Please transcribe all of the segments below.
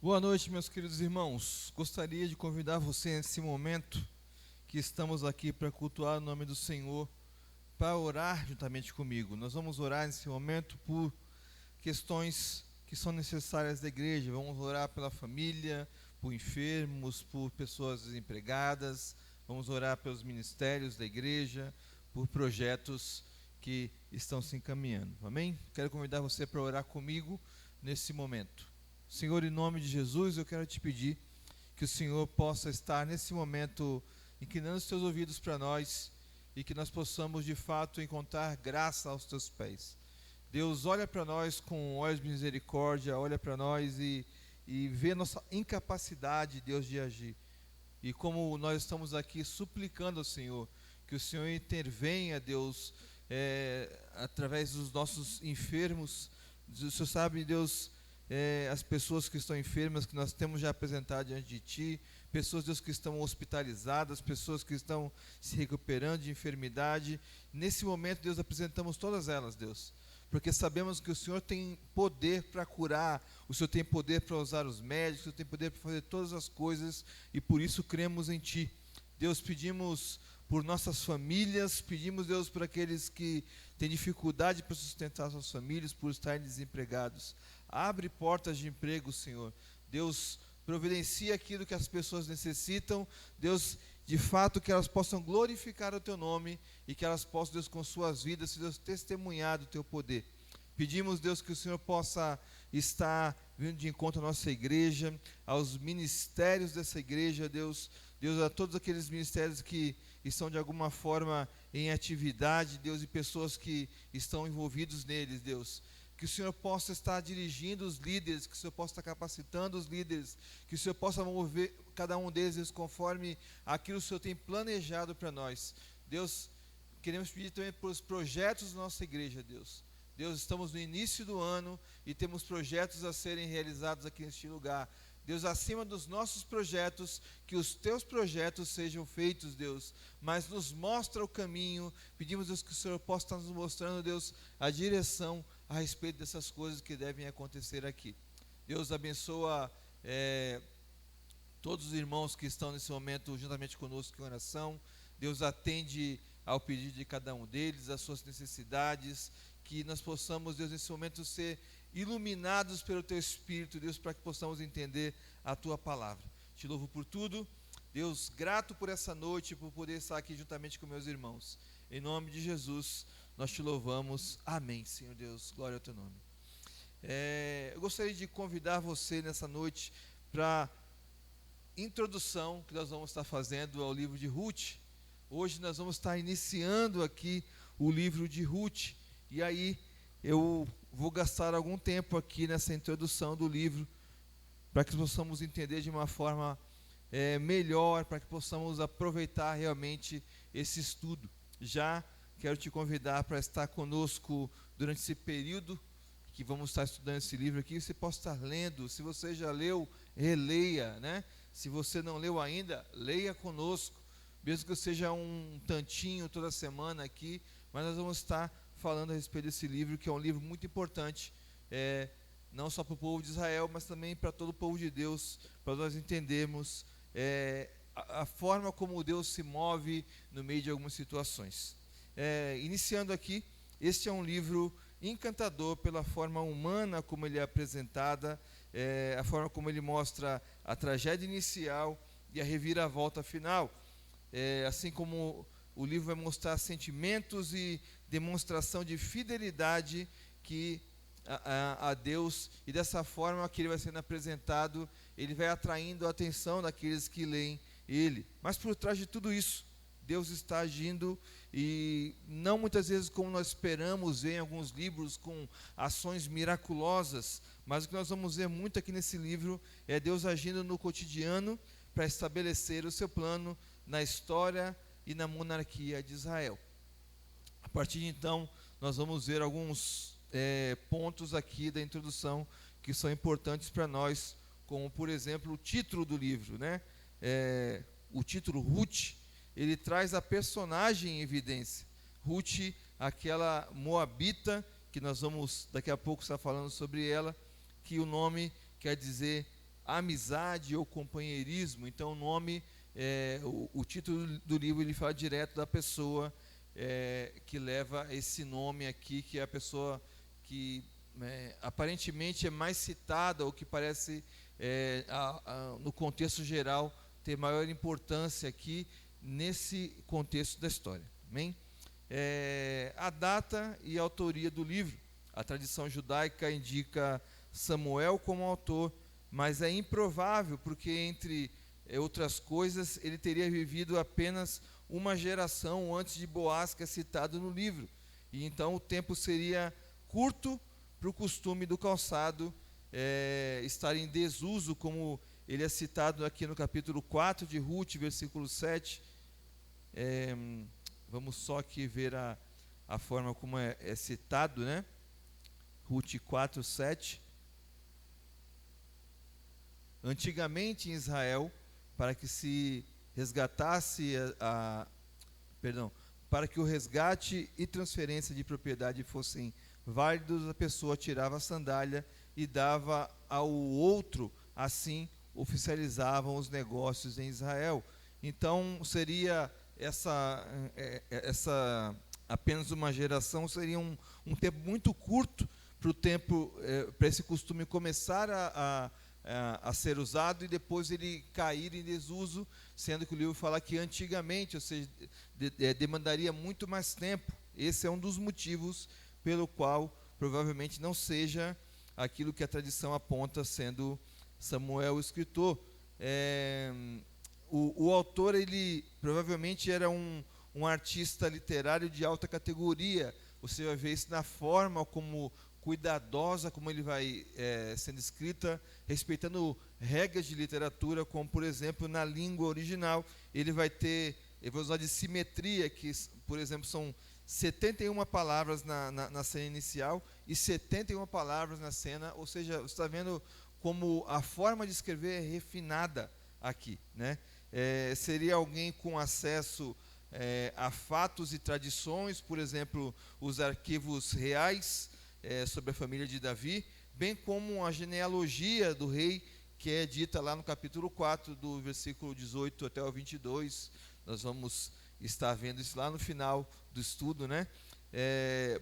Boa noite, meus queridos irmãos. Gostaria de convidar você nesse momento que estamos aqui para cultuar o nome do Senhor, para orar juntamente comigo. Nós vamos orar nesse momento por questões que são necessárias da igreja. Vamos orar pela família, por enfermos, por pessoas desempregadas. Vamos orar pelos ministérios da igreja, por projetos que estão se encaminhando. Amém? Quero convidar você para orar comigo nesse momento. Senhor, em nome de Jesus, eu quero te pedir que o Senhor possa estar nesse momento inclinando os teus ouvidos para nós e que nós possamos de fato encontrar graça aos teus pés. Deus, olha para nós com olhos de misericórdia, olha para nós e vê nossa incapacidade, Deus, de agir. E como nós estamos aqui suplicando ao Senhor, que o Senhor intervenha, Deus, através dos nossos enfermos. O Senhor sabe, Deus, as pessoas que estão enfermas, que nós temos já apresentado diante de Ti, pessoas, Deus, que estão hospitalizadas, pessoas que estão se recuperando de enfermidade. Nesse momento, Deus, apresentamos todas elas, Deus, porque sabemos que o Senhor tem poder para curar, o Senhor tem poder para usar os médicos, o Senhor tem poder para fazer todas as coisas, e por isso cremos em Ti. Deus, pedimos por nossas famílias, pedimos, Deus, por aqueles que têm dificuldade para sustentar suas famílias, por estarem desempregados. Abre portas de emprego, Senhor. Deus, providencia aquilo que as pessoas necessitam. Deus, de fato, que elas possam glorificar o Teu nome e que elas possam, Deus, com suas vidas, Deus, testemunhar do Teu poder. Pedimos, Deus, que o Senhor possa estar vindo de encontro à nossa igreja, aos ministérios dessa igreja, Deus, a todos aqueles ministérios que estão de alguma forma em atividade, Deus, e pessoas que estão envolvidos neles, Deus. Que o Senhor possa estar dirigindo os líderes, que o Senhor possa estar capacitando os líderes, que o Senhor possa mover cada um deles conforme aquilo que o Senhor tem planejado para nós. Deus, queremos pedir também pelos projetos da nossa igreja, Deus. Deus, estamos no início do ano e temos projetos a serem realizados aqui neste lugar. Deus, acima dos nossos projetos, que os teus projetos sejam feitos, Deus, mas nos mostra o caminho. Pedimos, Deus, que o Senhor possa estar nos mostrando, Deus, a direção a respeito dessas coisas que devem acontecer aqui. Deus, abençoa todos os irmãos que estão nesse momento juntamente conosco em oração. Deus, atende ao pedido de cada um deles, às suas necessidades, que nós possamos, Deus, nesse momento ser iluminados pelo Teu Espírito, Deus, para que possamos entender a Tua palavra. Te louvo por tudo, Deus, grato por essa noite, por poder estar aqui juntamente com meus irmãos. Em nome de Jesus, nós Te louvamos. Amém, Senhor Deus, glória ao Teu nome. Eu gostaria de convidar você nessa noite para a introdução que nós vamos estar fazendo ao livro de Ruth. Hoje nós vamos estar iniciando aqui o livro de Ruth, e aí eu vou gastar algum tempo aqui nessa introdução do livro, para que possamos entender de uma forma melhor, para que possamos aproveitar realmente esse estudo. Já quero te convidar para estar conosco durante esse período que vamos estar estudando esse livro aqui. Você pode estar lendo, se você já leu, releia, né? Se você não leu ainda, leia conosco, mesmo que seja um tantinho toda semana aqui, mas nós vamos estar falando a respeito desse livro, que é um livro muito importante, não só para o povo de Israel, mas também para todo o povo de Deus, para nós entendermos a forma como Deus se move no meio de algumas situações. Iniciando aqui, este é um livro encantador pela forma humana como ele é apresentada, a forma como ele mostra a tragédia inicial e a reviravolta final, assim como o livro vai mostrar sentimentos e demonstração de fidelidade a Deus, e dessa forma que ele vai sendo apresentado, ele vai atraindo a atenção daqueles que leem ele. Mas por trás de tudo isso, Deus está agindo, e não muitas vezes como nós esperamos ver em alguns livros com ações miraculosas, mas o que nós vamos ver muito aqui nesse livro é Deus agindo no cotidiano para estabelecer o seu plano na história e na monarquia de Israel. A partir de então, nós vamos ver alguns pontos aqui da introdução que são importantes para nós, como por exemplo o título do livro, né? O título Ruth, ele traz a personagem em evidência. Ruth, aquela moabita, que nós vamos daqui a pouco estar falando sobre ela, que o nome quer dizer amizade ou companheirismo. Então, o nome, o título do livro, ele fala direto da pessoa que leva esse nome aqui, que é a pessoa que aparentemente é mais citada, ou que parece, no contexto geral, ter maior importância aqui nesse contexto da história. Amém? A data e a autoria do livro. A tradição judaica indica Samuel como autor, mas é improvável, porque, entre outras coisas, ele teria vivido apenas uma geração antes de Boaz, que é citado no livro. E então o tempo seria curto para o costume do calçado estar em desuso, como ele é citado aqui no capítulo 4 de Ruth, versículo 7. Vamos só aqui ver a forma como é citado, né? Ruth 4, 7. Antigamente em Israel, para que se resgatasse para que o resgate e transferência de propriedade fossem válidos, a pessoa tirava a sandália e dava ao outro, assim oficializavam os negócios em Israel. Então seria essa apenas uma geração, seria um tempo muito curto para esse costume começar a ser usado e depois ele cair em desuso, sendo que o livro fala que antigamente, ou seja, demandaria muito mais tempo. Esse é um dos motivos pelo qual provavelmente não seja aquilo que a tradição aponta sendo Samuel o escritor. O autor, ele provavelmente era um artista literário de alta categoria. Você vai ver isso na forma como cuidadosa, como ele vai sendo escrita, respeitando regras de literatura, como, por exemplo, na língua original, ele vai ter, eu vou usar de simetria, que, por exemplo, são 71 palavras na cena inicial e 71 palavras na cena, ou seja, você está vendo como a forma de escrever é refinada aqui, né? Seria alguém com acesso a fatos e tradições, por exemplo, os arquivos reais sobre a família de Davi, bem como a genealogia do rei, que é dita lá no capítulo 4, do versículo 18 até o 22. Nós vamos estar vendo isso lá no final do estudo, né?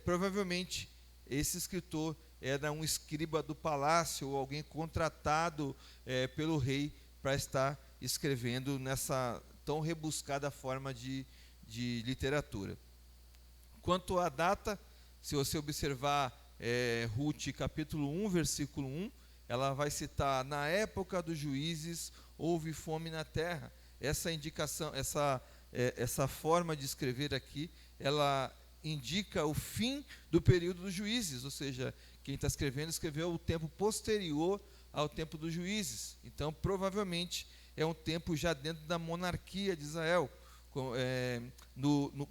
Provavelmente esse escritor era um escriba do palácio, ou alguém contratado pelo rei para estar escrevendo nessa tão rebuscada forma de literatura. Quanto à data, se você observar Ruth capítulo 1, versículo 1, ela vai citar: na época dos juízes houve fome na terra. Essa indicação, essa forma de escrever aqui, ela indica o fim do período dos juízes, ou seja, quem está escreveu o tempo posterior ao tempo dos juízes. Então, provavelmente, é um tempo já dentro da monarquia de Israel,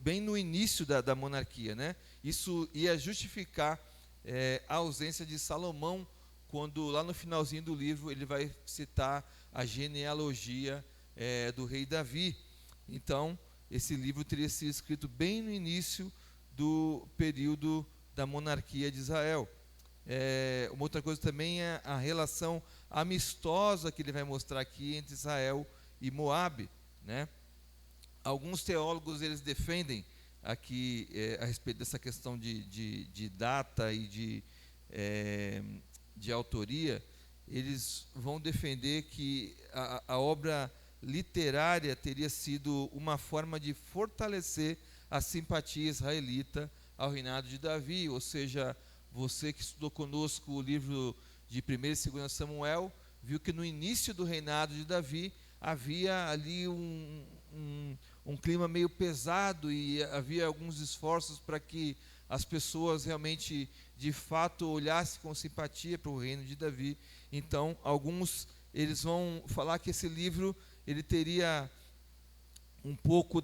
bem no início da monarquia, né? Isso ia justificar a ausência de Salomão, quando lá no finalzinho do livro ele vai citar a genealogia do rei Davi. Então, esse livro teria sido escrito bem no início do período da monarquia de Israel. Uma outra coisa também é a relação amistosa que ele vai mostrar aqui entre Israel e Moabe, né? Alguns teólogos, eles defendem aqui a respeito dessa questão de data e de autoria. Eles vão defender que a obra literária teria sido uma forma de fortalecer a simpatia israelita ao reinado de Davi. Ou seja, você que estudou conosco o livro de 1 e 2 Samuel, viu que no início do reinado de Davi havia ali um clima meio pesado, e havia alguns esforços para que as pessoas realmente, de fato, olhassem com simpatia para o reino de Davi. Então, alguns, eles vão falar que esse livro, ele teria um pouco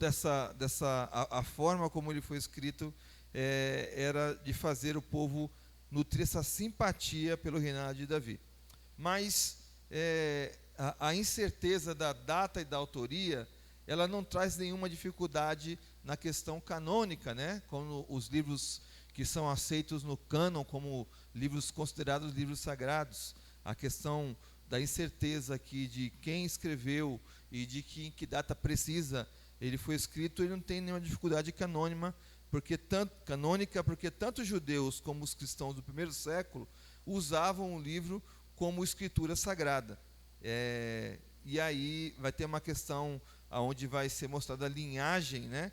a forma como ele foi escrito, era de fazer o povo nutrir essa simpatia pelo reinado de Davi. Mas a incerteza da data e da autoria, ela não traz nenhuma dificuldade na questão canônica, né? Como os livros que são aceitos no cânon como livros considerados livros sagrados. A questão da incerteza aqui de quem escreveu e de que em que data precisa ele foi escrito, ele não tem nenhuma dificuldade canônica, porque tanto os judeus como os cristãos do primeiro século usavam o livro como escritura sagrada. E aí vai ter uma questão onde vai ser mostrada a linhagem, né?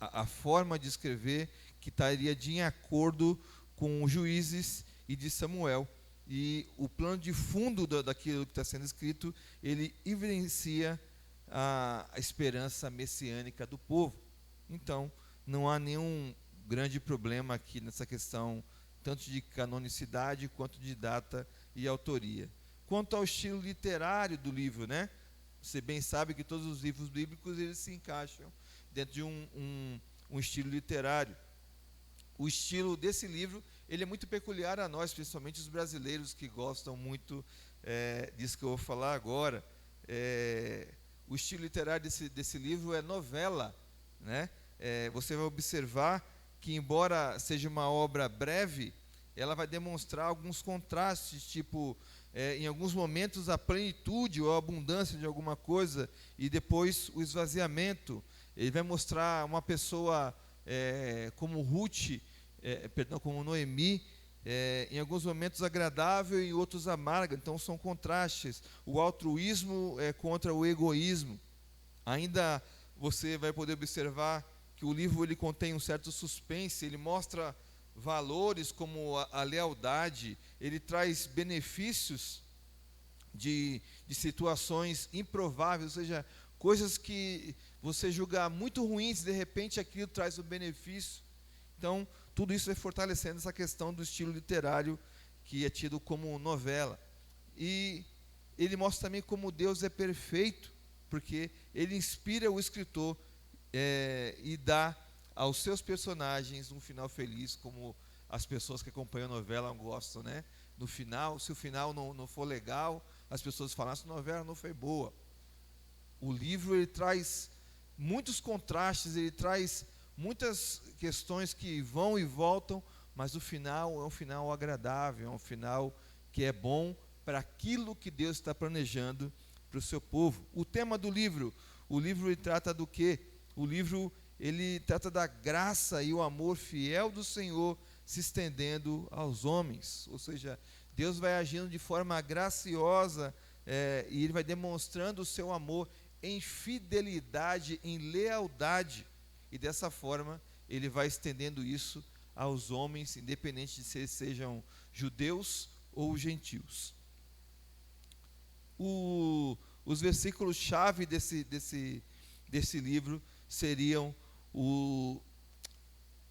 A forma de escrever que estaria de acordo com Juízes e de Samuel. E o plano de fundo daquilo que está sendo escrito, ele evidencia a esperança messiânica do povo. Então, não há nenhum grande problema aqui nessa questão, tanto de canonicidade quanto de data e autoria. Quanto ao estilo literário do livro, né? Você bem sabe que todos os livros bíblicos eles se encaixam dentro de um estilo literário. O estilo desse livro ele é muito peculiar a nós, principalmente os brasileiros que gostam muito disso que eu vou falar agora. O estilo literário desse livro é novela, né? Você vai observar que, embora seja uma obra breve, ela vai demonstrar alguns contrastes, tipo, em alguns momentos a plenitude ou a abundância de alguma coisa e depois o esvaziamento. Ele vai mostrar uma pessoa como Ruth, como Noemi, em alguns momentos agradável e em outros amarga. Então são contrastes. O altruísmo contra o egoísmo. Ainda você vai poder observar que o livro ele contém um certo suspense. Ele mostra valores como a lealdade. Ele traz benefícios de situações improváveis, ou seja, coisas que você julga muito ruins, de repente aquilo traz um benefício. Então, tudo isso vai fortalecendo essa questão do estilo literário que é tido como novela. E ele mostra também como Deus é perfeito, porque ele inspira o escritor e dá aos seus personagens um final feliz, como as pessoas que acompanham a novela gostam, né? No final, se o final não for legal, as pessoas falam, essa novela não foi boa. O livro ele traz muitos contrastes, ele traz muitas questões que vão e voltam, mas o final é um final agradável, é um final que é bom para aquilo que Deus está planejando para o seu povo. O tema do livro, o livro ele trata do quê? O livro ele trata da graça e o amor fiel do Senhor se estendendo aos homens, ou seja, Deus vai agindo de forma graciosa e Ele vai demonstrando o seu amor em fidelidade, em lealdade, e dessa forma Ele vai estendendo isso aos homens, independente de se eles sejam judeus ou gentios. Os versículos-chave desse livro seriam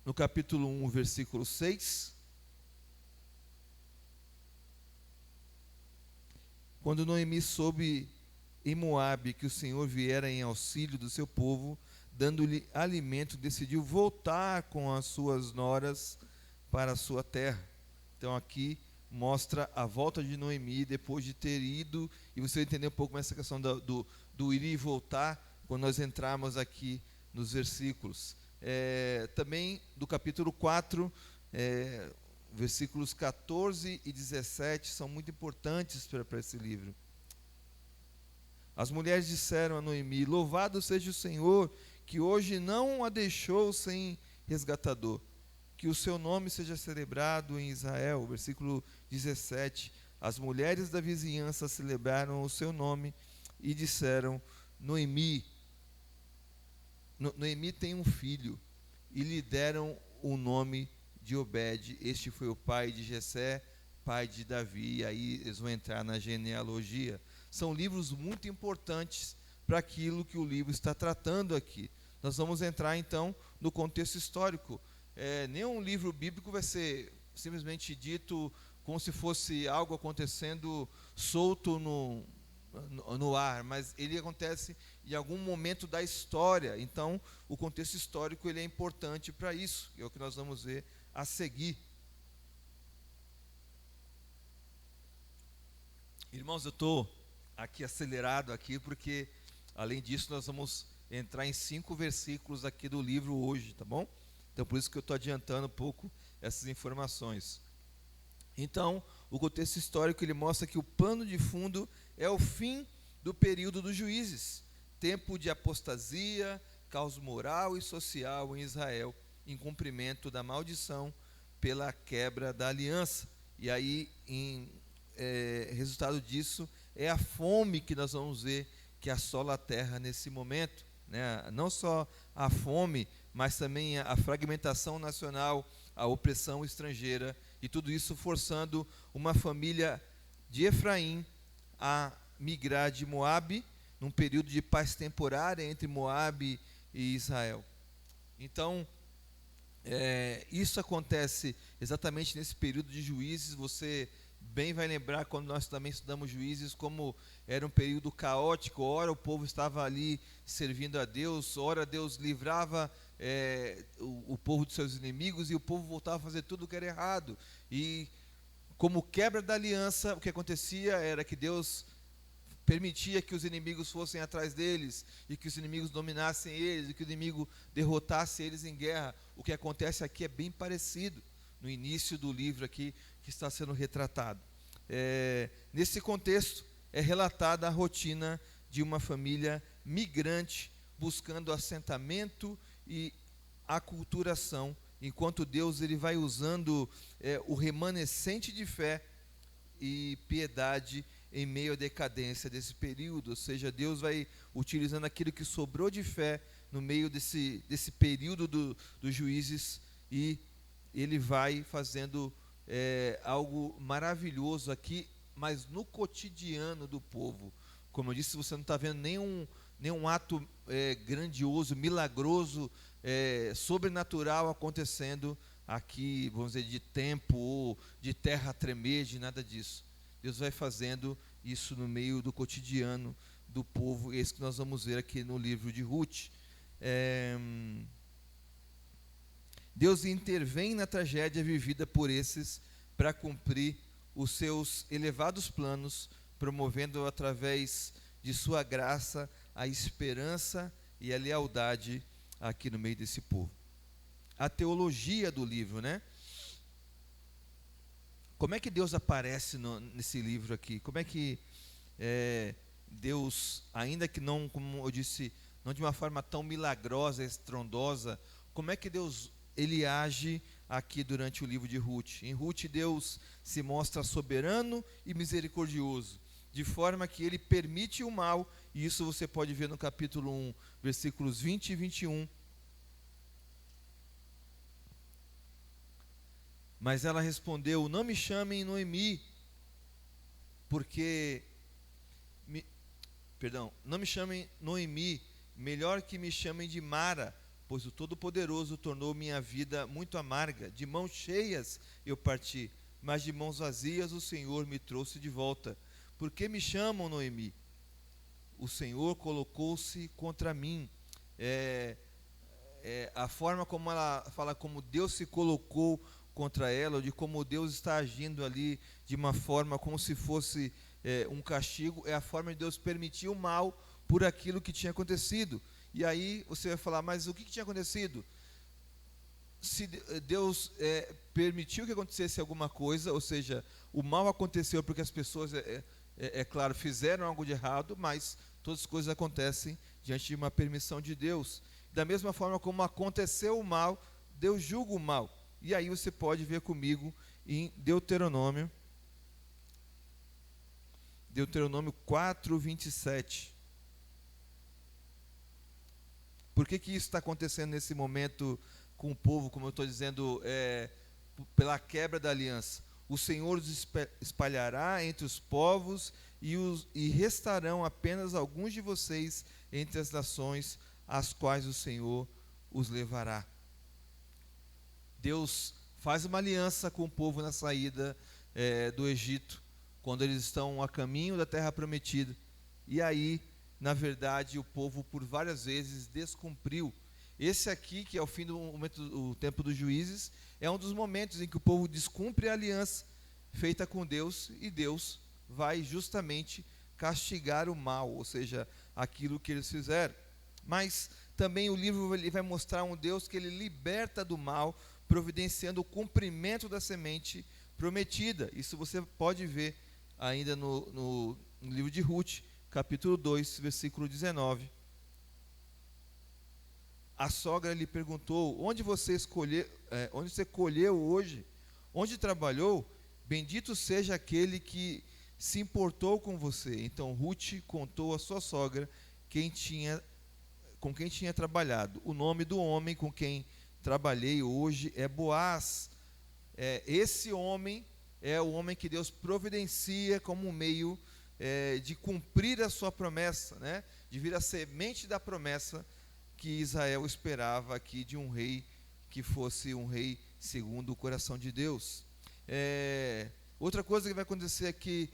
no capítulo 1, versículo 6, quando Noemi soube em Moabe que o Senhor viera em auxílio do seu povo, dando-lhe alimento, decidiu voltar com as suas noras para a sua terra. Então aqui mostra a volta de Noemi depois de ter ido, e você vai entender um pouco mais essa questão do ir e voltar, quando nós entrarmos aqui nos versículos. Também do capítulo 4, versículos 14 e 17 são muito importantes para esse livro. As mulheres disseram a Noemi, louvado seja o Senhor, que hoje não a deixou sem resgatador, que o seu nome seja celebrado em Israel. Versículo 17, as mulheres da vizinhança celebraram o seu nome e disseram, Noemi tem um filho, e lhe deram o nome de Obed. Este foi o pai de Jessé, pai de Davi, e aí eles vão entrar na genealogia. São livros muito importantes para aquilo que o livro está tratando aqui. Nós vamos entrar então no contexto histórico. Nenhum livro bíblico vai ser simplesmente dito como se fosse algo acontecendo solto no ar, mas ele acontece em algum momento da história. Então, o contexto histórico ele é importante para isso, que é o que nós vamos ver a seguir. Irmãos, eu estou aqui acelerado aqui porque, além disso, nós vamos entrar em 5 versículos aqui do livro hoje, tá bom? Então, por isso que eu estou adiantando um pouco essas informações. Então, o contexto histórico ele mostra que o pano de fundo é o fim do período dos juízes, tempo de apostasia, caos moral e social em Israel, em cumprimento da maldição pela quebra da aliança. E aí, resultado disso, é a fome que nós vamos ver que assola a terra nesse momento, né? Não só a fome, mas também a fragmentação nacional, a opressão estrangeira, e tudo isso forçando uma família de Efraim a migrar de Moabe, num período de paz temporária entre Moabe e Israel. Então, isso acontece exatamente nesse período de Juízes. Você bem vai lembrar, quando nós também estudamos Juízes, como era um período caótico. Ora o povo estava ali servindo a Deus, ora Deus livrava o povo dos seus inimigos, e o povo voltava a fazer tudo o que era errado. E como quebra da aliança, o que acontecia era que Deus permitia que os inimigos fossem atrás deles, e que os inimigos dominassem eles, e que o inimigo derrotasse eles em guerra. O que acontece aqui é bem parecido no início do livro aqui que está sendo retratado. Nesse contexto é relatada a rotina de uma família migrante buscando assentamento e aculturação, enquanto Deus ele vai usando o remanescente de fé e piedade em meio à decadência desse período. Ou seja, Deus vai utilizando aquilo que sobrou de fé no meio desse período dos juízes, e ele vai fazendo algo maravilhoso aqui, mas no cotidiano do povo. Como eu disse, você não está vendo nenhum ato grandioso, milagroso, sobrenatural acontecendo aqui, vamos dizer, de tempo ou de terra tremer, de nada disso. Deus vai fazendo isso no meio do cotidiano do povo. Esse que nós vamos ver aqui no livro de Ruth. Deus intervém na tragédia vivida por esses para cumprir os seus elevados planos, promovendo através de sua graça a esperança e a lealdade aqui no meio desse povo. A teologia do livro, né? Como é que Deus aparece nesse livro aqui? Como é que Deus, ainda que não, como eu disse, não de uma forma tão milagrosa, estrondosa, como é que Deus ele age aqui durante o livro de Ruth? Em Ruth, Deus se mostra soberano e misericordioso, de forma que ele permite o mal, e isso você pode ver no capítulo 1, versículos 20 e 21. Mas ela respondeu: não me chamem Noemi, não me chamem Noemi, melhor que me chamem de Mara, pois o Todo-Poderoso tornou minha vida muito amarga. De mãos cheias eu parti, mas de mãos vazias o Senhor me trouxe de volta. Por que me chamam Noemi? O Senhor colocou-se contra mim. A forma como ela fala, como Deus se colocou contra ela, ou de como Deus está agindo ali de uma forma como se fosse um castigo, é a forma de Deus permitir o mal por aquilo que tinha acontecido. E aí você vai falar, mas o que tinha acontecido? Se Deus permitiu que acontecesse alguma coisa, ou seja, o mal aconteceu porque as pessoas, claro, fizeram algo de errado, mas todas as coisas acontecem diante de uma permissão de Deus. Da mesma forma como aconteceu o mal, Deus julga o mal. E aí você pode ver comigo em Deuteronômio 4, 27. Por que isso está acontecendo nesse momento com o povo, como eu estou dizendo, pela quebra da aliança? O Senhor os espalhará entre os povos e restarão apenas alguns de vocês entre as nações às quais o Senhor os levará. Deus faz uma aliança com o povo na saída do Egito, quando eles estão a caminho da terra prometida. E aí, na verdade, o povo por várias vezes descumpriu. Esse aqui, que é o fim do tempo dos juízes, é um dos momentos em que o povo descumpre a aliança feita com Deus, e Deus vai justamente castigar o mal, ou seja, aquilo que eles fizeram. Mas também o livro ele vai mostrar um Deus que ele liberta do mal, providenciando o cumprimento da semente prometida. Isso você pode ver ainda no livro de Ruth, capítulo 2, versículo 19. A sogra lhe perguntou: onde você colheu hoje? Onde trabalhou? Bendito seja aquele que se importou com você. Então Ruth contou à sua sogra com quem tinha trabalhado. O nome do homem com quem trabalhei hoje é Boaz. Esse homem é o homem que Deus providencia como um meio de cumprir a sua promessa, né? De vir a semente da promessa que Israel esperava aqui de um rei que fosse um rei segundo o coração de Deus. Outra coisa que vai acontecer aqui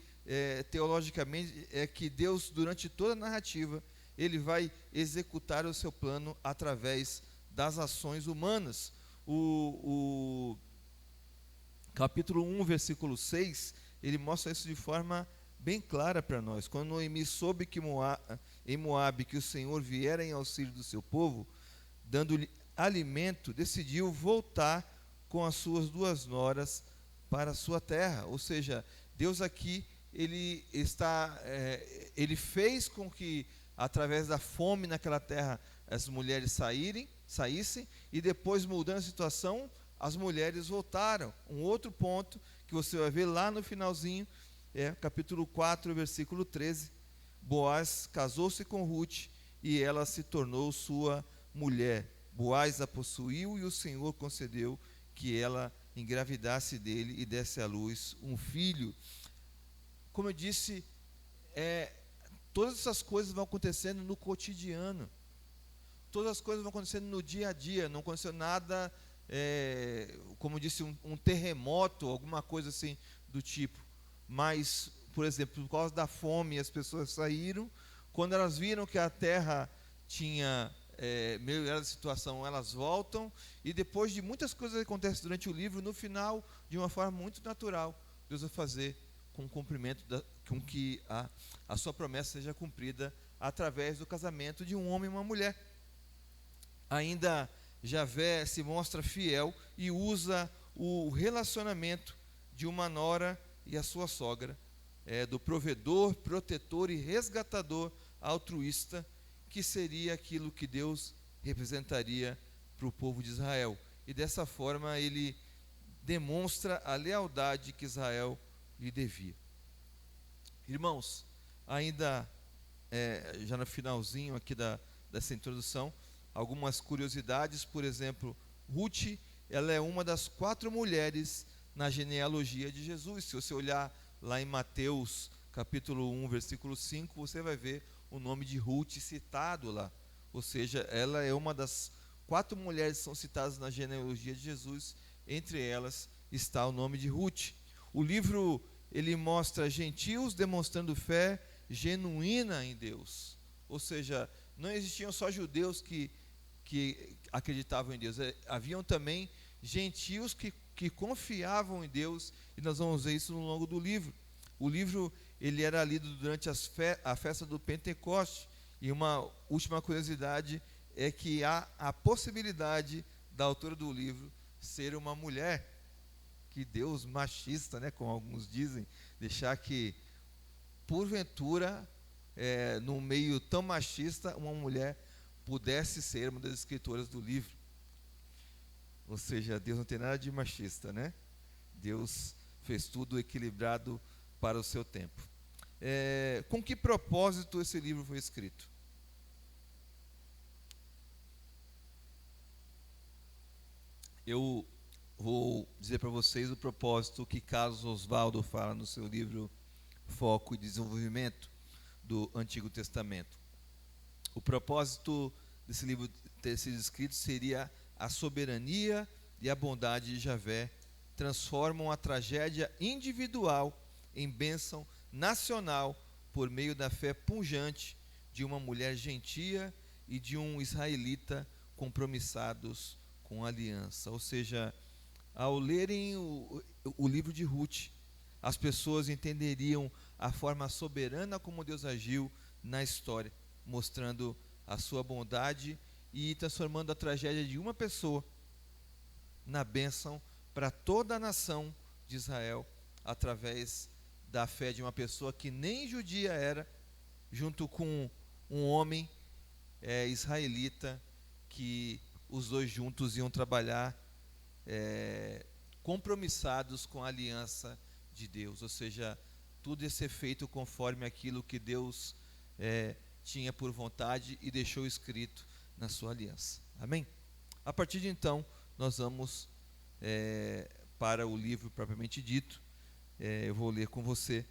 teologicamente é que Deus, durante toda a narrativa, ele vai executar o seu plano através das ações humanas. O capítulo 1, versículo 6, ele mostra isso de forma bem clara para nós. Quando Noemi soube que em Moabe que o Senhor viera em auxílio do seu povo, dando-lhe alimento, decidiu voltar com as suas 2 noras para a sua terra. Ou seja, Deus aqui, ele fez com que, através da fome naquela terra, as mulheres saíssem, e depois, mudando a situação, as mulheres voltaram. Um outro ponto que você vai ver lá no finalzinho, capítulo 4, versículo 13. Boaz casou-se com Ruth e ela se tornou sua mulher. Boaz a possuiu e o Senhor concedeu que ela engravidasse dele e desse à luz um filho. Como eu disse, todas essas coisas vão acontecendo no cotidiano. Todas as coisas vão acontecendo no dia a dia. Não aconteceu nada, como eu disse, um terremoto, alguma coisa assim do tipo. Mas, por exemplo, por causa da fome, as pessoas saíram. Quando elas viram que a terra tinha melhorado a situação, elas voltam. E depois de muitas coisas que acontecem durante o livro, no final, de uma forma muito natural, Deus vai fazer com o cumprimento, com que a sua promessa seja cumprida através do casamento de um homem e uma mulher. Ainda Javé se mostra fiel e usa o relacionamento de uma nora e a sua sogra, do provedor, protetor e resgatador altruísta, que seria aquilo que Deus representaria para o povo de Israel. E dessa forma ele demonstra a lealdade que Israel lhe devia. Irmãos, ainda já no finalzinho aqui dessa introdução, algumas curiosidades. Por exemplo, Ruth, ela é uma das 4 mulheres na genealogia de Jesus. Se você olhar lá em Mateus capítulo 1, versículo 5, você vai ver o nome de Ruth citado lá. Ou seja, ela é uma das 4 mulheres que são citadas na genealogia de Jesus. Entre elas está o nome de Ruth. O livro, ele mostra gentios demonstrando fé genuína em Deus. Ou seja, não existiam só judeus que acreditavam em Deus. Haviam também gentios que confiavam em Deus, e nós vamos ver isso no longo do livro. O livro, ele era lido durante a festa do Pentecoste. E uma última curiosidade é que há a possibilidade da autora do livro ser uma mulher. Que Deus machista, né, como alguns dizem, deixar que, porventura, num meio tão machista, uma mulher pudesse ser uma das escritoras do livro. Ou seja, Deus não tem nada de machista, né? Deus fez tudo equilibrado para o seu tempo. Com que propósito esse livro foi escrito? Eu vou dizer para vocês o propósito que Carlos Oswaldo fala no seu livro Foco e Desenvolvimento do Antigo Testamento. O propósito desse livro ter sido escrito seria: a soberania e a bondade de Javé transformam a tragédia individual em bênção nacional por meio da fé pujante de uma mulher gentia e de um israelita compromissados com a aliança. Ou seja, ao lerem o livro de Ruth, as pessoas entenderiam a forma soberana como Deus agiu na história, mostrando a sua bondade e transformando a tragédia de uma pessoa na bênção para toda a nação de Israel através da fé de uma pessoa que nem judia era, junto com um homem israelita, que os dois juntos iam trabalhar compromissados com a aliança de Deus, ou seja, tudo ia ser feito conforme aquilo que Deus tinha por vontade e deixou escrito na sua aliança. Amém? A partir de então, nós vamos para o livro propriamente dito. Eu vou ler com você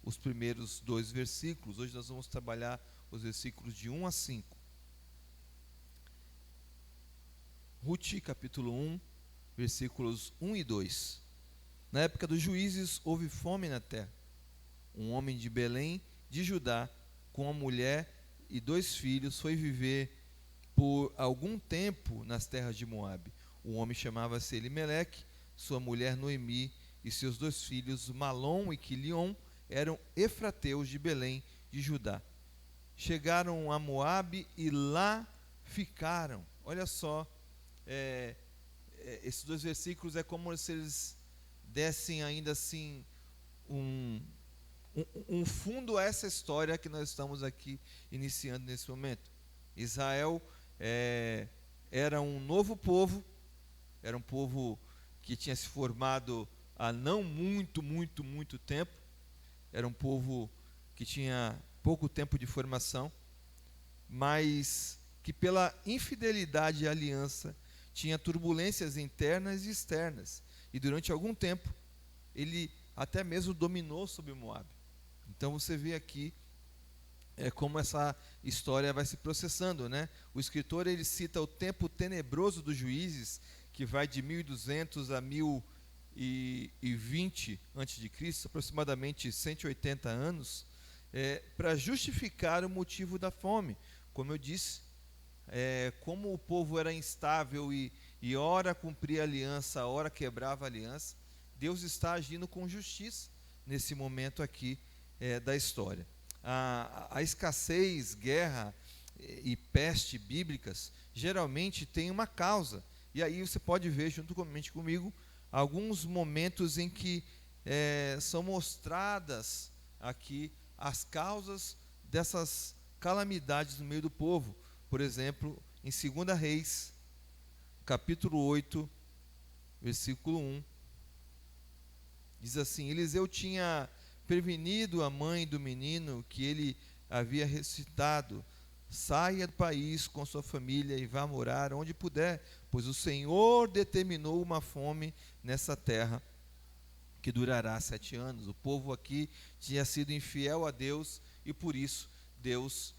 os primeiros 2 versículos. Hoje nós vamos trabalhar os versículos de 1 a 5. Ruth, capítulo 1, versículos 1 e 2. Na época dos juízes houve fome na terra. Um homem de Belém, de Judá, com uma mulher e 2 filhos, foi viver por algum tempo nas terras de Moabe. O homem chamava-se Elimeleque, sua mulher Noemi e seus 2 filhos, Malom e Quilion, eram efrateus de Belém, de Judá. Chegaram a Moabe e lá ficaram. Olha só, esses 2 versículos é como se eles dessem ainda assim um fundo a essa história que nós estamos aqui iniciando nesse momento. Israel era um novo povo, era um povo que tinha se formado há não muito tempo, era um povo que tinha pouco tempo de formação, mas que pela infidelidade à aliança tinha turbulências internas e externas, e durante algum tempo ele até mesmo dominou sobre Moabe. Então você vê aqui como essa história vai se processando, né? O escritor ele cita o tempo tenebroso dos juízes, que vai de 1200 a 1020 a.C., aproximadamente 180 anos, para justificar o motivo da fome. Como eu disse, como o povo era instável e ora cumpria a aliança, ora quebrava a aliança, Deus está agindo com justiça nesse momento aqui da história. A escassez, guerra e peste bíblicas geralmente tem uma causa. E aí você pode ver juntamente comigo alguns momentos em que são mostradas aqui as causas dessas calamidades no meio do povo. Por exemplo, em 2 Reis, capítulo 8, versículo 1, diz assim: Eliseu tinha prevenido a mãe do menino que ele havia ressuscitado: saia do país com sua família e vá morar onde puder, pois o Senhor determinou uma fome nessa terra que durará 7 anos. O povo aqui tinha sido infiel a Deus e por isso Deus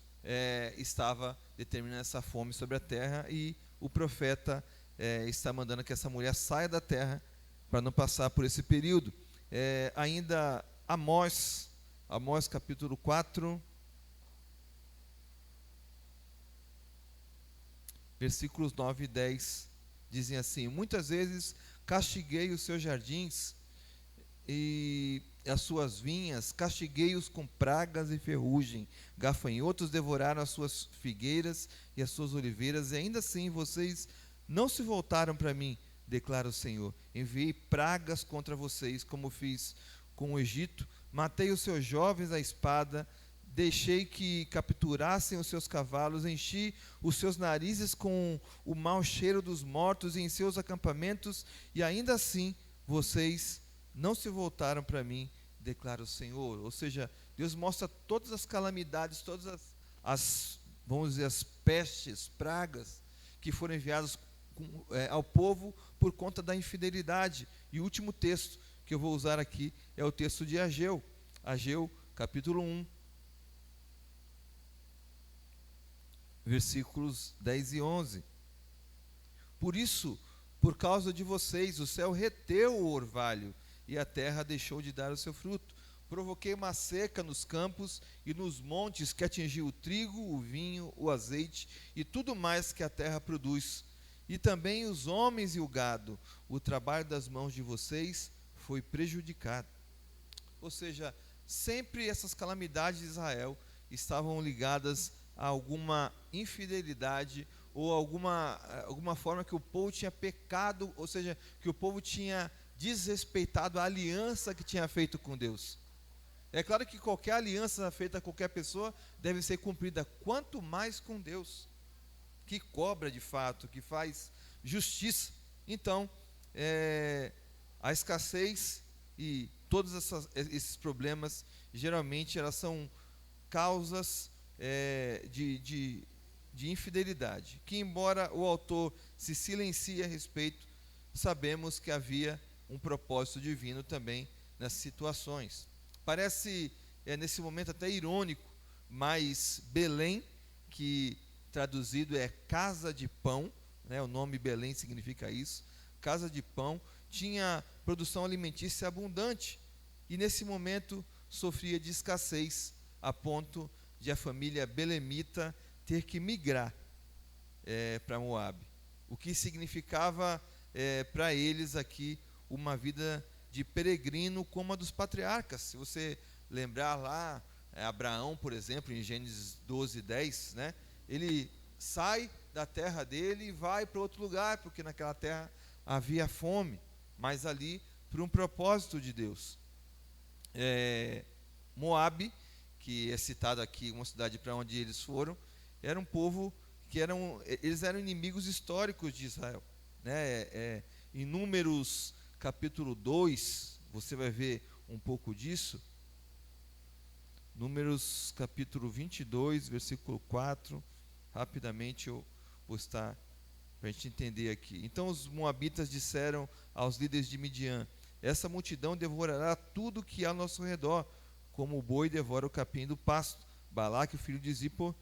estava determinando essa fome sobre a terra, e o profeta está mandando que essa mulher saia da terra para não passar por esse período. Ainda Amós capítulo 4, versículos 9 e 10, dizem assim: muitas vezes castiguei os seus jardins e as suas vinhas, castiguei-os com pragas e ferrugem, gafanhotos devoraram as suas figueiras e as suas oliveiras, e ainda assim vocês não se voltaram para mim, declara o Senhor. Enviei pragas contra vocês, como fiz com o Egito, matei os seus jovens à espada, deixei que capturassem os seus cavalos, enchi os seus narizes com o mau cheiro dos mortos em seus acampamentos, e ainda assim vocês não se voltaram para mim, declara o Senhor. Ou seja, Deus mostra todas as calamidades, todas vamos dizer, as pestes, pragas que foram enviadas ao povo por conta da infidelidade. E o último texto que eu vou usar aqui é o texto de Ageu, capítulo 1, versículos 10 e 11. Por isso, por causa de vocês, o céu reteu o orvalho e a terra deixou de dar o seu fruto. Provoquei uma seca nos campos e nos montes que atingiu o trigo, o vinho, o azeite e tudo mais que a terra produz. E também os homens e o gado. O trabalho das mãos de vocês foi prejudicado. Ou seja, sempre essas calamidades de Israel estavam ligadas a alguma infidelidade ou alguma forma que o povo tinha pecado, ou seja, que o povo tinha desrespeitado a aliança que tinha feito com Deus. É claro que qualquer aliança feita a qualquer pessoa deve ser cumprida, quanto mais com Deus, que cobra de fato, que faz justiça. Então, a escassez e todos esses problemas, geralmente elas são causas de infidelidade, que embora o autor se silencie a respeito, sabemos que havia um propósito divino também nessas situações. Parece nesse momento até irônico, mas Belém, que traduzido é casa de pão, né, o nome Belém significa isso, casa de pão, tinha produção alimentícia abundante, e nesse momento sofria de escassez, a ponto de a família belemita ter que migrar para Moabe, o que significava para eles aqui uma vida de peregrino como a dos patriarcas. Se você lembrar lá, Abraão, por exemplo, em Gênesis 12:10, né, ele sai da terra dele e vai para outro lugar, porque naquela terra havia fome, mas ali por um propósito de Deus. Moabe, que é citado aqui, uma cidade para onde eles foram, era um povo que eles eram inimigos históricos de Israel, né? Em Números capítulo 2, você vai ver um pouco disso. Números capítulo 22, versículo 4, rapidamente eu vou estar para a gente entender aqui. Então os moabitas disseram aos líderes de Midian: essa multidão devorará tudo que há ao nosso redor, como o boi devora o capim do pasto. Balaque, o filho de Zippor,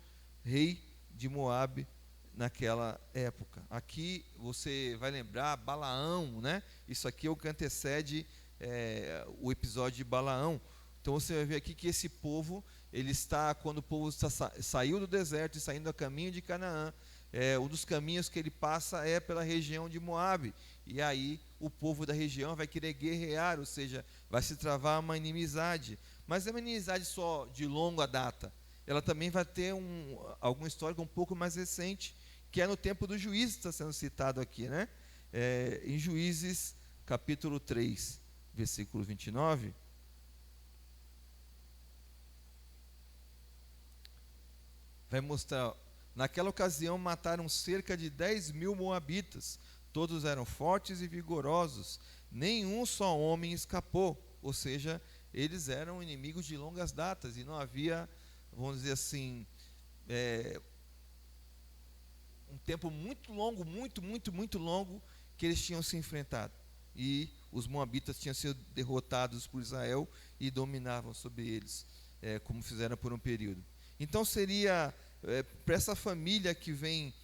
rei de Moabe naquela época. Aqui você vai lembrar Balaão, né? Isso aqui é o que antecede o episódio de Balaão. Então você vai ver aqui que esse povo, ele está, quando o povo saiu do deserto e saindo a caminho de Canaã, um dos caminhos que ele passa é pela região de Moabe, e aí o povo da região vai querer guerrear, ou seja, vai se travar uma inimizade, mas é uma inimizade só de longa data, ela também vai ter alguma história um pouco mais recente, que é no tempo dos juízes, está sendo citado aqui, né? Em Juízes capítulo 3, versículo 29, vai mostrar: naquela ocasião mataram cerca de 10.000 moabitas, todos eram fortes e vigorosos, nenhum só homem escapou, ou seja, eles eram inimigos de longas datas, e não havia, vamos dizer assim, um tempo muito longo, muito longo, que eles tinham se enfrentado, e os moabitas tinham sido derrotados por Israel e dominavam sobre eles, como fizeram por um período. Então seria, para essa família que vem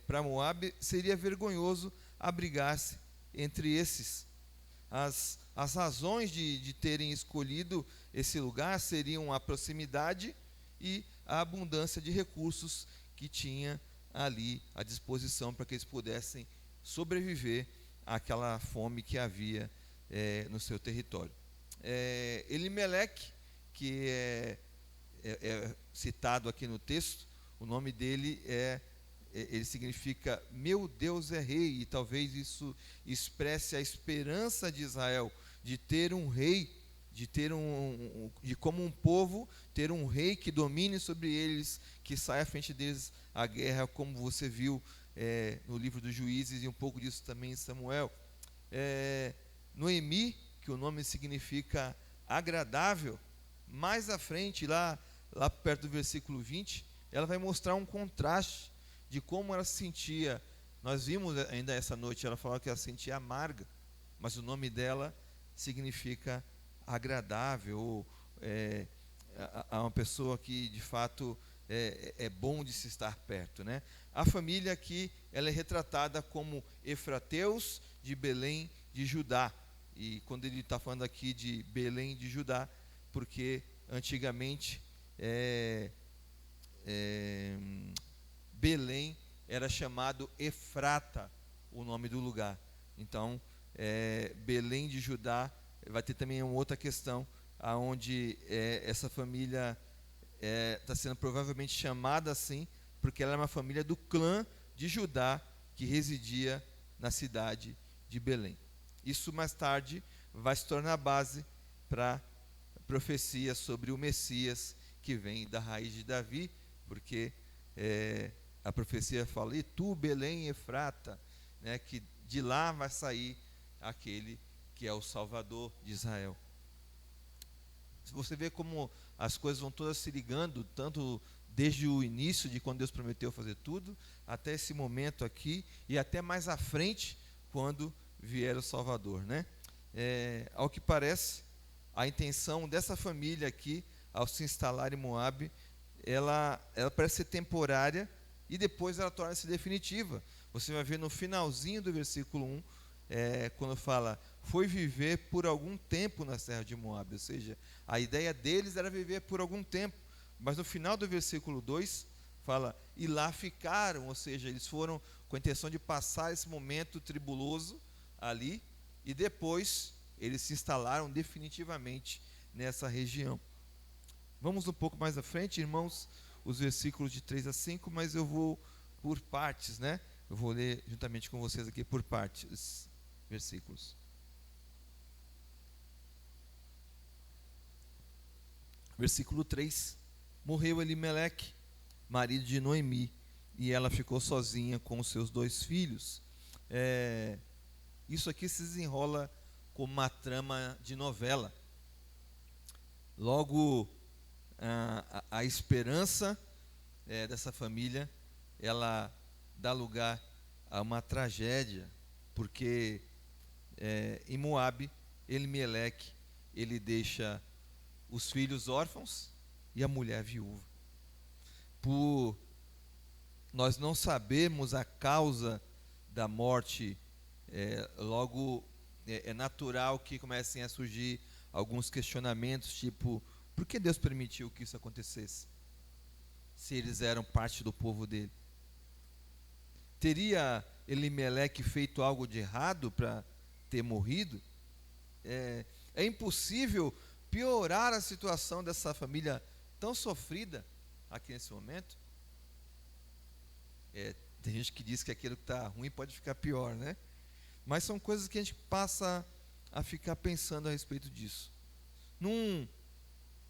para Moabe, seria vergonhoso abrigar-se entre esses. As razões de terem escolhido esse lugar seriam a proximidade e a abundância de recursos que tinha ali à disposição para que eles pudessem sobreviver àquela fome que havia no seu território. Elimeleque, que é citado aqui no texto, o nome dele ele significa meu Deus é rei, e talvez isso expresse a esperança de Israel de ter um rei, de como um povo ter um rei que domine sobre eles, que saia à frente deles à guerra, como você viu no livro dos Juízes, e um pouco disso também em Samuel. Noemi, que o nome significa agradável, mais à frente, lá perto do versículo 20, ela vai mostrar um contraste de como ela se sentia. Nós vimos ainda essa noite, ela falou que ela se sentia amarga, mas o nome dela significa agradável, ou uma pessoa que de fato é bom de se estar perto, né? A família aqui, ela é retratada como Efrateus de Belém de Judá, e quando ele está falando aqui de Belém de Judá, porque antigamente Belém era chamado Efrata, o nome do lugar. Então, Belém de Judá vai ter também uma outra questão, aonde essa família está sendo provavelmente chamada assim, porque ela é uma família do clã de Judá, que residia na cidade de Belém. Isso mais tarde vai se tornar base para a profecia sobre o Messias que vem da raiz de Davi, porque a profecia fala, e tu, Belém Efrata, né, que de lá vai sair aquele que é o Salvador de Israel. Você vê como as coisas vão todas se ligando, tanto desde o início de quando Deus prometeu fazer tudo, até esse momento aqui, e até mais à frente, quando vier o Salvador, né? Ao que parece, a intenção dessa família aqui, ao se instalar em Moabe, ela parece ser temporária, e depois ela torna-se definitiva. Você vai ver no finalzinho do versículo 1, quando fala, foi viver por algum tempo na terra de Moabe, ou seja, a ideia deles era viver por algum tempo, mas no final do versículo 2, fala, e lá ficaram, ou seja, eles foram com a intenção de passar esse momento tribuloso ali, e depois eles se instalaram definitivamente nessa região. Vamos um pouco mais à frente, irmãos, os versículos de 3 a 5, mas eu vou por partes, né? Eu vou ler juntamente com vocês aqui por partes, os versículos. Versículo 3, morreu Elimeleque, marido de Noemi, e ela ficou sozinha com os seus 2 filhos. Isso aqui se desenrola como uma trama de novela. Logo, a esperança dessa família, ela dá lugar a uma tragédia, porque em Moabe, Elimeleque, ele deixa os filhos órfãos e a mulher viúva. Por nós não sabermos a causa da morte, logo é natural que comecem a surgir alguns questionamentos, tipo, por que Deus permitiu que isso acontecesse? Se eles eram parte do povo dele. Teria Elimeleque feito algo de errado para ter morrido? É impossível piorar a situação dessa família tão sofrida aqui nesse momento? Tem gente que diz que aquilo que está ruim pode ficar pior, né? Mas são coisas que a gente passa a ficar pensando a respeito disso. Num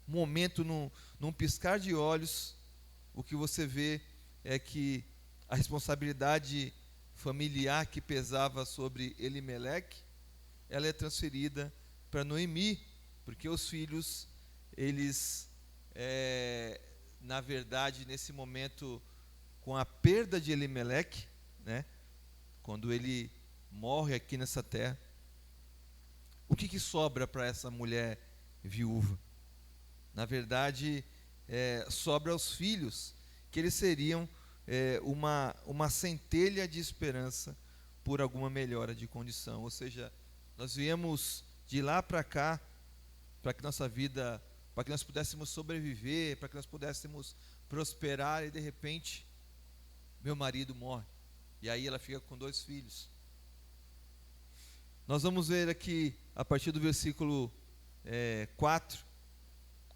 momento, num piscar de olhos, o que você vê é que a responsabilidade familiar que pesava sobre Elimeleque, ela é transferida para Noemi, porque os filhos, eles, na verdade, nesse momento, com a perda de Elimeleque, né, quando ele morre aqui nessa terra, o que sobra para essa mulher viúva? Na verdade, sobra aos filhos, que eles seriam uma centelha de esperança por alguma melhora de condição. Ou seja, nós viemos de lá para cá, para que nossa vida, para que nós pudéssemos sobreviver, para que nós pudéssemos prosperar, e de repente, meu marido morre, e aí ela fica com 2 filhos. Nós vamos ver aqui, a partir do versículo 4,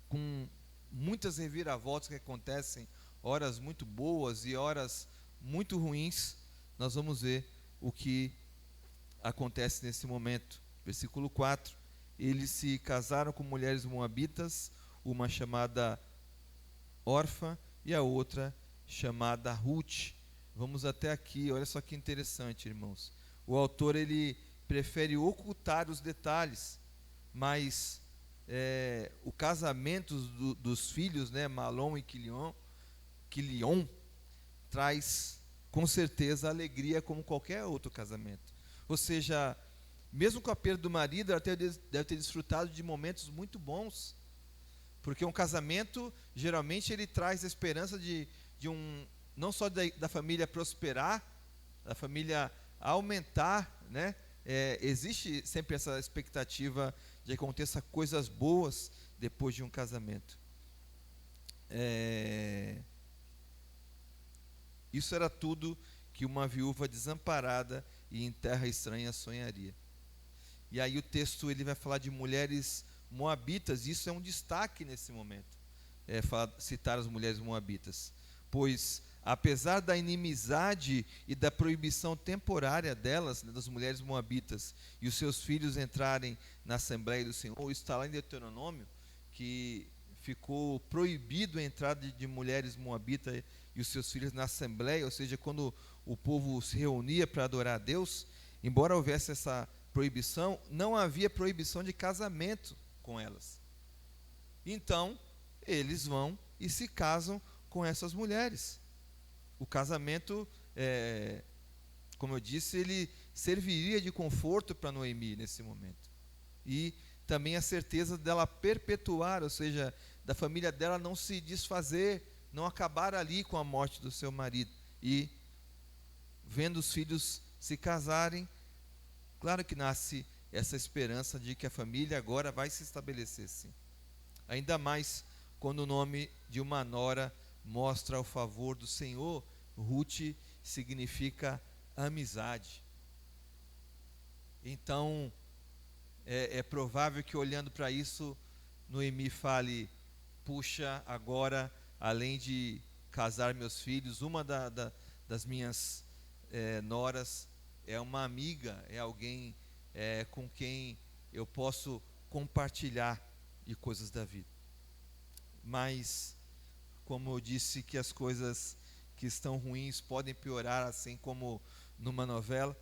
com muitas reviravoltas que acontecem, horas muito boas e horas muito ruins, nós vamos ver o que acontece nesse momento. Versículo 4, eles se casaram com mulheres moabitas, uma chamada Orfa e a outra chamada Ruth. Vamos até aqui, olha só que interessante, irmãos. O autor, ele prefere ocultar os detalhes, mas o casamento dos filhos, né, Malom e Quilion, traz com certeza alegria como qualquer outro casamento. Ou seja, mesmo com a perda do marido, ela deve ter desfrutado de momentos muito bons, porque um casamento, geralmente, ele traz a esperança de não só da família prosperar, da família aumentar, né? Existe sempre essa expectativa de que aconteça coisas boas depois de um casamento. Isso era tudo que uma viúva desamparada e em terra estranha sonharia. E aí o texto, ele vai falar de mulheres moabitas, e isso é um destaque nesse momento, citar as mulheres moabitas, pois apesar da inimizade e da proibição temporária delas, né, das mulheres moabitas, e os seus filhos entrarem na Assembleia do Senhor, ou está lá em Deuteronômio, que ficou proibido a entrada de mulheres moabitas e os seus filhos na Assembleia, ou seja, quando o povo se reunia para adorar a Deus, embora houvesse essa proibição, não havia proibição de casamento com elas. Então, eles vão e se casam com essas mulheres. O casamento, como eu disse, ele serviria de conforto para Noemi nesse momento. E também a certeza dela perpetuar, ou seja, da família dela não se desfazer, não acabar ali com a morte do seu marido. E vendo os filhos se casarem, claro que nasce essa esperança de que a família agora vai se estabelecer, sim. Ainda mais quando o nome de uma nora mostra o favor do Senhor. Ruth significa amizade. Então, é provável que olhando para isso, Noemi fale: puxa, agora, além de casar meus filhos, uma das minhas noras é uma amiga, é alguém com quem eu posso compartilhar de coisas da vida. Mas, como eu disse, que as coisas que estão ruins podem piorar, assim como numa novela,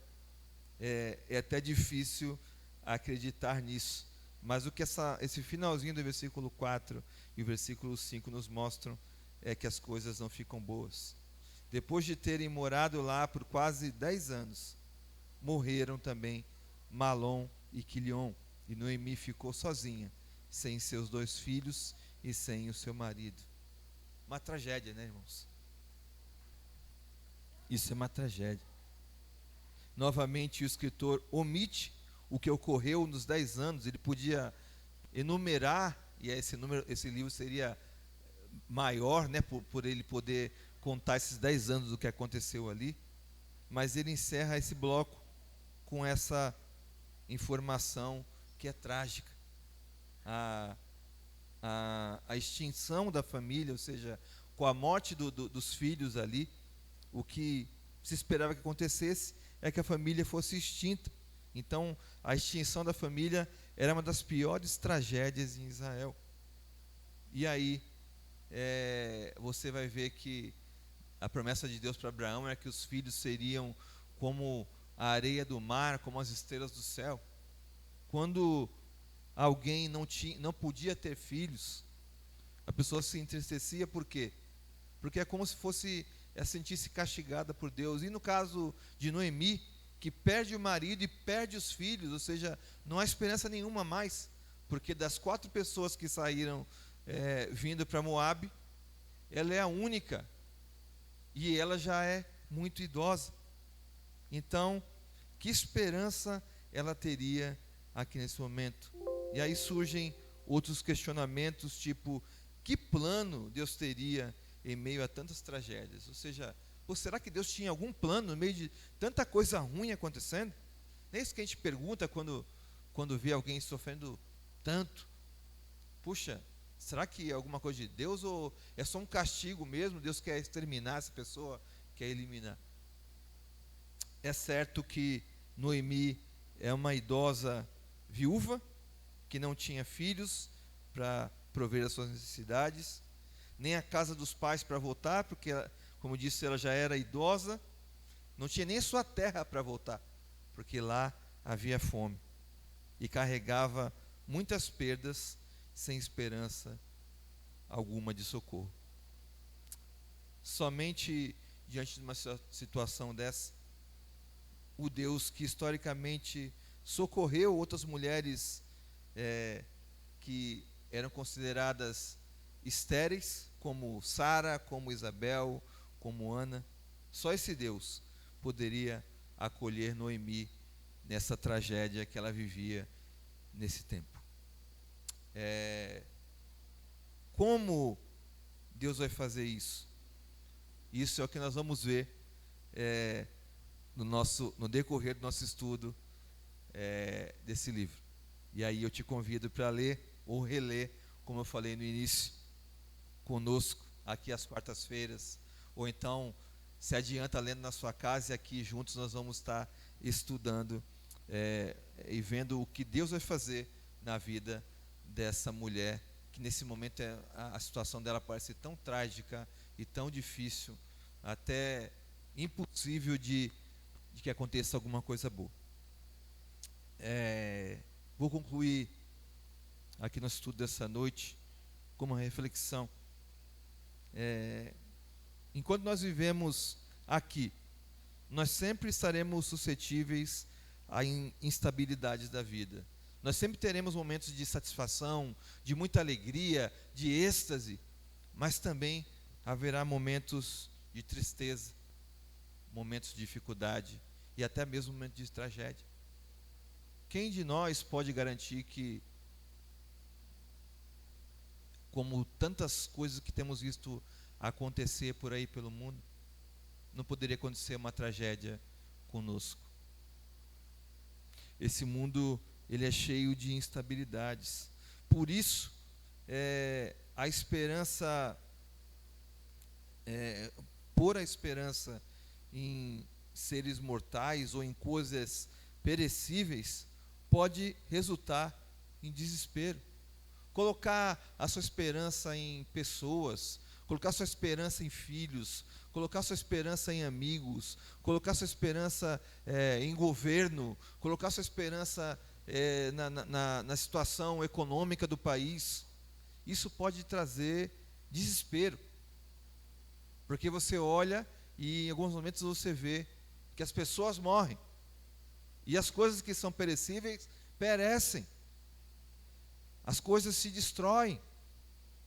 é até difícil acreditar nisso. Mas o que esse finalzinho do versículo 4 e o versículo 5 nos mostram é que as coisas não ficam boas. Depois de terem morado lá por quase 10 anos, morreram também Malom e Quilion, e Noemi ficou sozinha, sem seus 2 filhos e sem o seu marido. Uma tragédia, né, irmãos? Isso é uma tragédia. Novamente, o escritor omite o que ocorreu nos 10 anos. Ele podia enumerar, e esse livro seria maior, né, por ele poder contar esses 10 anos do que aconteceu ali. Mas ele encerra esse bloco com essa informação que é trágica. A extinção da família, ou seja, com a morte dos filhos ali, o que se esperava que acontecesse é que a família fosse extinta. Então, a extinção da família era uma das piores tragédias em Israel. E aí, você vai ver que a promessa de Deus para Abraão era que os filhos seriam como a areia do mar, como as estrelas do céu. Quando alguém não podia ter filhos, a pessoa se entristecia. Por quê? Porque é como se fosse sentir-se castigada por Deus. E no caso de Noemi, que perde o marido e perde os filhos, ou seja, não há esperança nenhuma mais, porque das 4 pessoas que saíram vindo para Moabe, ela é a única, e ela já é muito idosa. Então, que esperança ela teria aqui nesse momento? E aí surgem outros questionamentos, tipo: que plano Deus teria em meio a tantas tragédias? Ou seja, será que Deus tinha algum plano no meio de tanta coisa ruim acontecendo? Não é isso que a gente pergunta quando vê alguém sofrendo tanto. Puxa, será que é alguma coisa de Deus ou é só um castigo mesmo? Deus quer exterminar essa pessoa, quer eliminar? É certo que Noemi é uma idosa viúva, que não tinha filhos para prover as suas necessidades, nem a casa dos pais para voltar, porque, como disse, ela já era idosa, não tinha nem sua terra para voltar, porque lá havia fome, e carregava muitas perdas, sem esperança alguma de socorro. Somente diante de uma situação dessa, o Deus que historicamente socorreu outras mulheres que eram consideradas estéreis, como Sara, como Isabel, como Ana, só esse Deus poderia acolher Noemi nessa tragédia que ela vivia nesse tempo. Como Deus vai fazer isso? Isso é o que nós vamos ver no decorrer do nosso estudo desse livro. E aí eu te convido para ler ou reler, como eu falei no início, conosco aqui às quartas-feiras, ou então se adianta lendo na sua casa, e aqui juntos nós vamos estar estudando e vendo o que Deus vai fazer na vida dessa mulher, que nesse momento a situação dela parece tão trágica e tão difícil, até impossível de que aconteça alguma coisa boa. Vou concluir aqui no estudo dessa noite com uma reflexão. Enquanto nós vivemos aqui, nós sempre estaremos suscetíveis a instabilidades da vida. Nós sempre teremos momentos de satisfação, de muita alegria, de êxtase, mas também haverá momentos de tristeza, momentos de dificuldade e até mesmo momentos de tragédia. Quem de nós pode garantir que, como tantas coisas que temos visto acontecer por aí pelo mundo, não poderia acontecer uma tragédia conosco? Esse mundo, ele é cheio de instabilidades. Por isso, a esperança, pôr a esperança em seres mortais ou em coisas perecíveis pode resultar em desespero. Colocar a sua esperança em pessoas, colocar a sua esperança em filhos, colocar a sua esperança em amigos, colocar a sua esperança em governo, colocar a sua esperança na situação econômica do país, isso pode trazer desespero. Porque você olha e em alguns momentos você vê que as pessoas morrem. E as coisas que são perecíveis perecem. As coisas se destroem.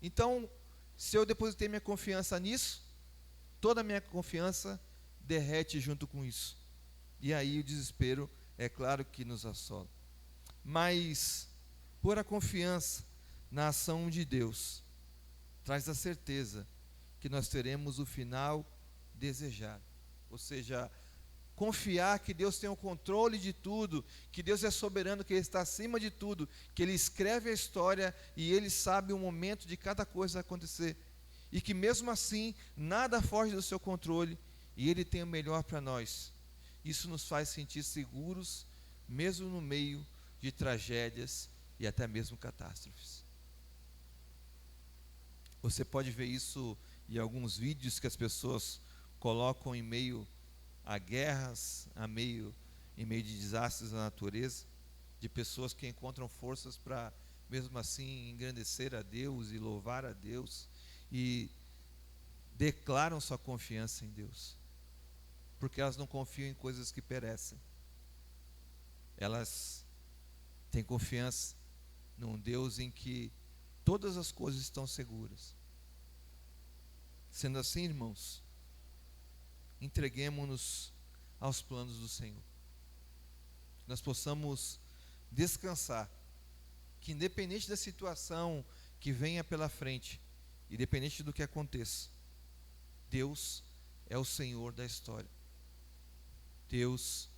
Então, se eu depositei minha confiança nisso, toda a minha confiança derrete junto com isso. E aí o desespero, é claro que nos assola. Mas, pôr a confiança na ação de Deus, traz a certeza que nós teremos o final desejado. Ou seja, confiar que Deus tem o controle de tudo, que Deus é soberano, que Ele está acima de tudo, que Ele escreve a história e Ele sabe o momento de cada coisa acontecer. E que mesmo assim, nada foge do seu controle e Ele tem o melhor para nós. Isso nos faz sentir seguros, mesmo no meio de tragédias e até mesmo catástrofes. Você pode ver isso em alguns vídeos que as pessoas colocam em meio a guerras, em meio de desastres da natureza, de pessoas que encontram forças para, mesmo assim, engrandecer a Deus e louvar a Deus, e declaram sua confiança em Deus, porque elas não confiam em coisas que perecem. Elas têm confiança num Deus em que todas as coisas estão seguras. Sendo assim, irmãos, entreguemo-nos aos planos do Senhor. Nós possamos descansar, que independente da situação que venha pela frente, independente do que aconteça, Deus é o Senhor da história. Deus,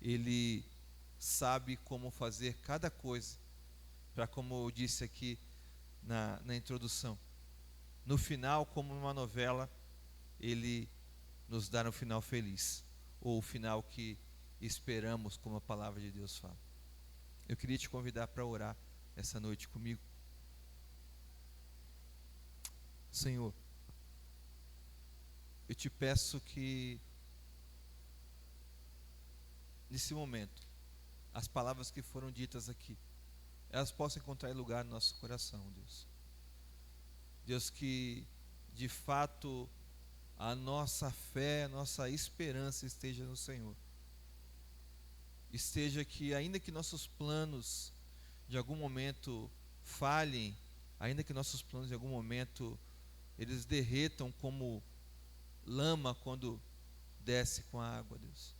Ele sabe como fazer cada coisa, para, como eu disse aqui na introdução, no final, como numa novela, Ele nos dar um final feliz, ou o final que esperamos, como a palavra de Deus fala. Eu queria te convidar para orar essa noite comigo. Senhor, eu te peço que nesse momento, as palavras que foram ditas aqui, elas possam encontrar lugar no nosso coração, Deus. Deus, que de fato a nossa fé, a nossa esperança esteja no Senhor. Esteja que, ainda que nossos planos de algum momento falhem, ainda que nossos planos de algum momento eles derretam como lama quando desce com a água, Deus.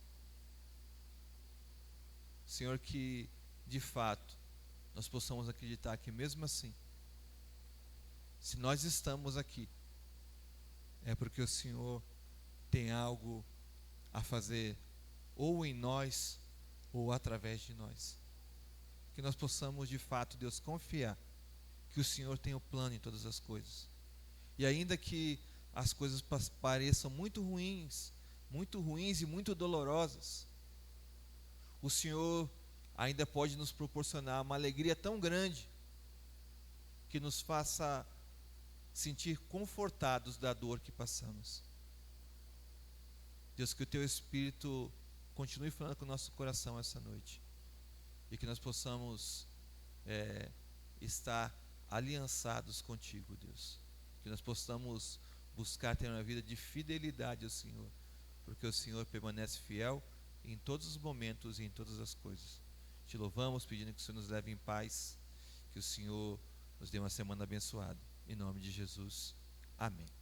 Senhor, que de fato nós possamos acreditar que mesmo assim, se nós estamos aqui, é porque o Senhor tem algo a fazer, ou em nós, ou através de nós. Que nós possamos de fato, Deus, confiar que o Senhor tem o plano em todas as coisas. E ainda que as coisas pareçam muito ruins e muito dolorosas, o Senhor ainda pode nos proporcionar uma alegria tão grande que nos faça sentir confortados da dor que passamos. Deus, que o Teu Espírito continue falando com o nosso coração essa noite, e que nós possamos estar aliançados contigo, Deus, que nós possamos buscar ter uma vida de fidelidade ao Senhor, porque o Senhor permanece fiel em todos os momentos e em todas as coisas. Te louvamos, pedindo que o Senhor nos leve em paz, que o Senhor nos dê uma semana abençoada, em nome de Jesus, amém.